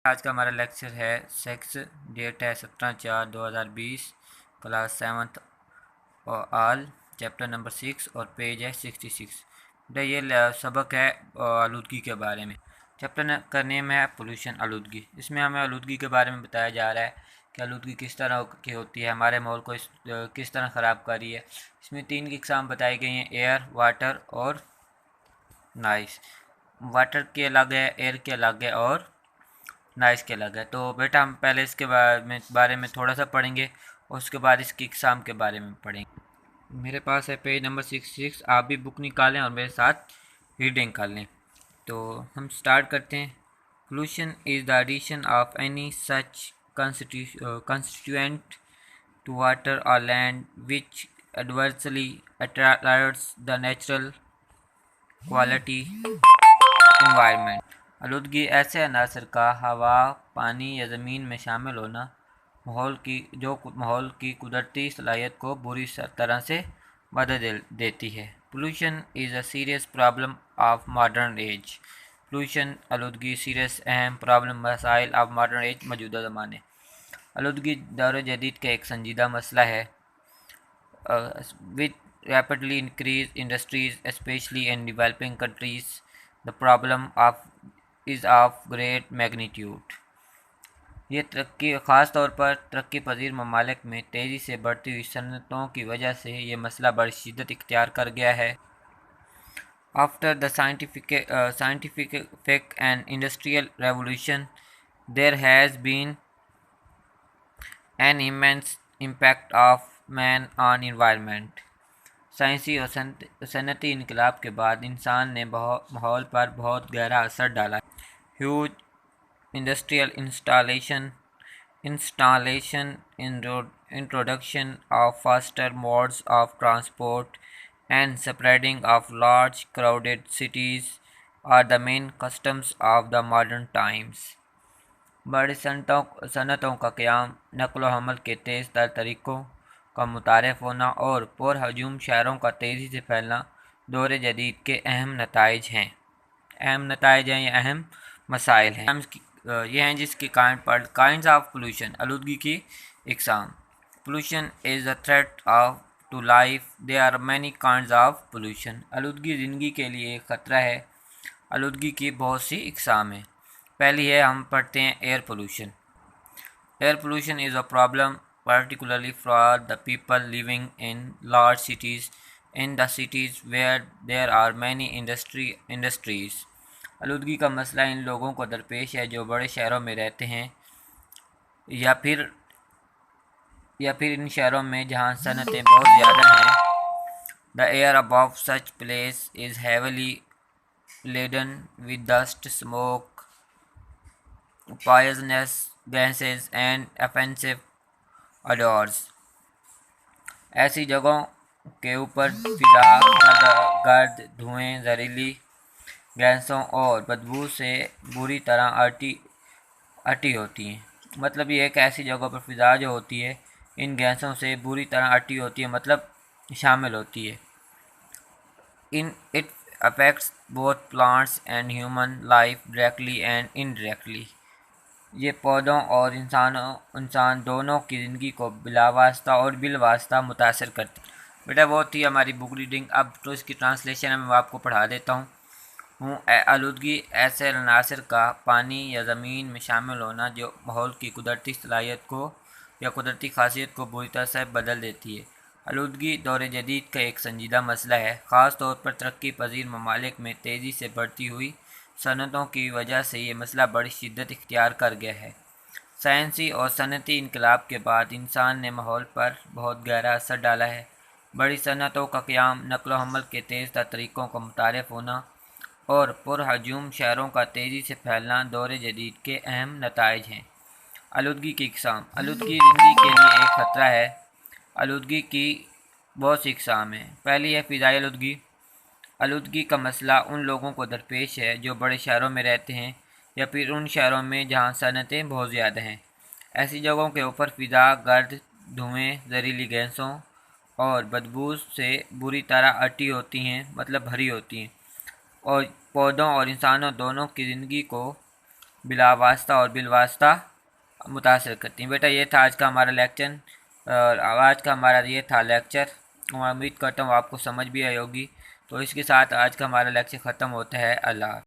آج کا ہمارا لیکچر ہے سیکس، ڈیٹ ہے 17/4/2020، کلاس 7 اور آل، چیپٹر نمبر 6 اور پیج ہے 66۔ بیٹا یہ سبق ہے آلودگی کے بارے میں۔ چیپٹر کا نیم ہے پولوشن، آلودگی۔ اس میں ہمیں آلودگی کے بارے میں بتایا جا رہا ہے کہ آلودگی کس طرح کی ہوتی ہے، ہمارے ماحول کو کس طرح خراب کر رہی ہے۔ اس میں 3 کی اقسام بتائی گئی ہیں: ایئر، واٹر اور نائس۔ واٹر کے الگ ہے، ایئر کے الگ ہے اور نائس کے الگ ہے۔ تو بیٹا ہم پہلے اس کے بارے میں تھوڑا سا پڑھیں گے اور اس کے بعد اس کی اقسام کے بارے میں پڑھیں گے۔ میرے پاس ہے پیج نمبر 66، آپ بھی بک نکالیں اور میرے ساتھ ریڈنگ کر لیں۔ تو ہم سٹارٹ کرتے ہیں۔ Pollution is the addition of any such constituent to water or land which adversely alters the natural quality environment۔ آلودگی ایسے عناصر کا ہوا، پانی یا زمین میں شامل ہونا جو ماحول کی قدرتی صلاحیت کو بری طرح سے بدل دیتی ہے۔ Pollution is a serious problem of modern age. Pollution, آلودگی سیریس اہم پرابلم، مسائل آف ماڈرن ایج، موجودہ زمانے۔ آلودگی دور جدید کا ایک سنجیدہ مسئلہ ہے۔ with rapidly increased industries especially in developing countries the problem is of great magnitude۔ یہ خاص طور پر ترقی پذیر ممالک میں تیزی سے بڑھتی ہوئی صنعتوں کی وجہ سے یہ مسئلہ بڑی شدت اختیار کر گیا ہے۔ After the scientific and industrial revolution there has been an immense impact of man on environment۔ سائنسی اور صنعتی انقلاب کے بعد انسان نے ماحول پر بہت گہرا اثر ڈالا ہے۔ Huge industrial installation introduction of faster modes of transport and spreading of large crowded cities are the main customs of the modern times۔ بڑی صنعتوں کا قیام، نقل و حمل کے تیز تر طریقوں کا متعارف ہونا اور پر ہجوم شہروں کا تیزی سے پھیلنا دور جدید کے اہم نتائج ہیں۔ یا اہم مسائل ہیں۔ یہ ہیں جس کی کائنڈز آف پولوشن، آلودگی کی اقسام۔ Pollution is a threat to life, there are many kinds of pollution. آلودگی زندگی کے لیے ایک خطرہ ہے۔ آلودگی کی بہت سی اقسام ہیں۔ پہلی ہے، ہم پڑھتے ہیں air pollution. Air pollution is a problem particularly for the people living in large cities, in the cities where there are many industries۔ آلودگی کا مسئلہ ان لوگوں کو درپیش ہے جو بڑے شہروں میں رہتے ہیں یا پھر ان شہروں میں جہاں صنعتیں بہت زیادہ ہیں۔ The air above such place is heavily laden with dust, smoke, poisonous gases and offensive odors۔ ایسی جگہوں کے اوپر فضا گرد، دھوئیں، زہریلی گیسوں اور بدبو سے بری طرح اٹی ہوتی ہیں۔ مطلب یہ ہے کہ ایسی جگہوں پر فضا جو ہوتی ہے ان گیسوں سے بری طرح اٹی ہوتی ہے، مطلب شامل ہوتی ہے۔ It affects both plants and human life directly and indirectly۔ یہ پودوں اور انسان دونوں کی زندگی کو بلا واسطہ اور بالواسطہ متاثر کرتی ہے۔ بیٹا وہ تھی ہماری بک ریڈنگ۔ اب تو اس کی ٹرانسلیشن میں آپ کو پڑھا دیتا ہوں۔ آلودگی ایسے عناصر کا پانی یا زمین میں شامل ہونا جو ماحول کی قدرتی صلاحیت کو یا قدرتی خاصیت کو بری طرح سے بدل دیتی ہے۔ آلودگی دور جدید کا ایک سنجیدہ مسئلہ ہے، خاص طور پر ترقی پذیر ممالک میں تیزی سے بڑھتی ہوئی صنعتوں کی وجہ سے یہ مسئلہ بڑی شدت اختیار کر گیا ہے۔ سائنسی اور صنعتی انقلاب کے بعد انسان نے ماحول پر بہت گہرا اثر ڈالا ہے۔ بڑی صنعتوں کا قیام، نقل و حمل کے تیز تر طریقوں کا متعارف ہونا اور پر ہجوم شہروں کا تیزی سے پھیلنا دور جدید کے اہم نتائج ہیں۔ آلودگی کی اقسام۔ آلودگی زندگی کے لیے ایک خطرہ ہے۔ آلودگی کی بہت سی اقسام ہیں۔ پہلی ہے فضائی آلودگی۔ آلودگی کا مسئلہ ان لوگوں کو درپیش ہے جو بڑے شہروں میں رہتے ہیں یا پھر ان شہروں میں جہاں صنعتیں بہت زیادہ ہیں۔ ایسی جگہوں کے اوپر فضا گرد، دھوئیں، زہریلی گیسوں اور بدبو سے بری طرح اٹی ہوتی ہیں، مطلب بھری ہوتی ہیں، اور پودوں اور انسانوں دونوں کی زندگی کو بلا واسطہ اور بالواسطہ متاثر کرتی ہیں۔ بیٹا یہ تھا آج کا ہمارا لیکچر، اور آج کا ہمارا یہ تھا لیکچر، میں امید کرتا ہوں آپ کو سمجھ بھی آئی ہوگی۔ تو اس کے ساتھ آج کا ہمارا لیکچر ختم ہوتا ہے۔ اللہ حافظ۔